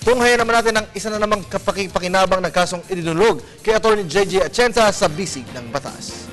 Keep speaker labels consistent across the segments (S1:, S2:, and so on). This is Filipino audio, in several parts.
S1: Tunghayan naman natin ang isa na namang kapakipakinabang ng kasong idinulog kay Atty. JJ Atienza sa bisig ng batas.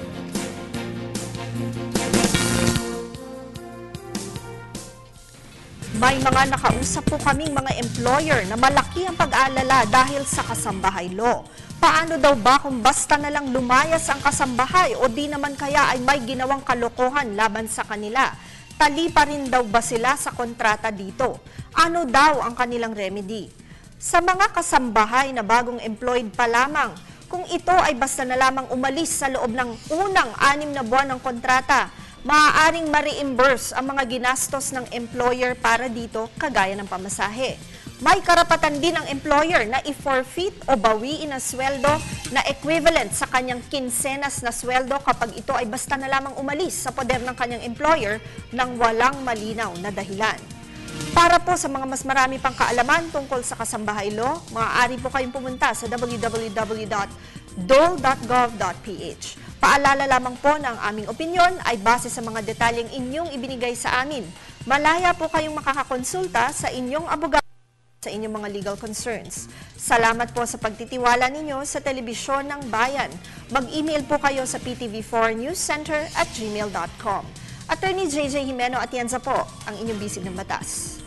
S2: May mga nakausap po kaming mga employer na malaki ang pag-aalala dahil sa kasambahay law. Paano daw ba kung basta na lang lumayas ang kasambahay o di naman kaya ay may ginawang kalokohan laban sa kanila? Tali pa rin daw ba sila sa kontrata dito? Ano daw ang kanilang remedy? Sa mga kasambahay na bagong employed pa lamang, kung ito ay basta na lamang umalis sa loob ng unang 6 na buwan ng kontrata, maaaring ma-reimburse ang mga ginastos ng employer para dito kagaya ng pamasahe. May karapatan din ang employer na i-forfeit o bawiin ang sweldo na equivalent sa kanyang kinsenas na sweldo kapag ito ay basta na lamang umalis sa poder ng kanyang employer nang walang malinaw na dahilan. Para po sa mga mas marami pang kaalaman tungkol sa kasambahay law, maaari po kayong pumunta sa www.dole.gov.ph. Paalala lamang po na ang aming opinyon ay base sa mga detalyeng inyong ibinigay sa amin. Malaya po kayong makakakonsulta sa inyong abogado sa inyong mga legal concerns. Salamat po sa pagtitiwala ninyo sa Telebisyon ng Bayan. Mag-email po kayo sa ptv4newscenter@gmail.com. Attorney JJ Jimeno Atienza po, ang inyong bisig ng batas.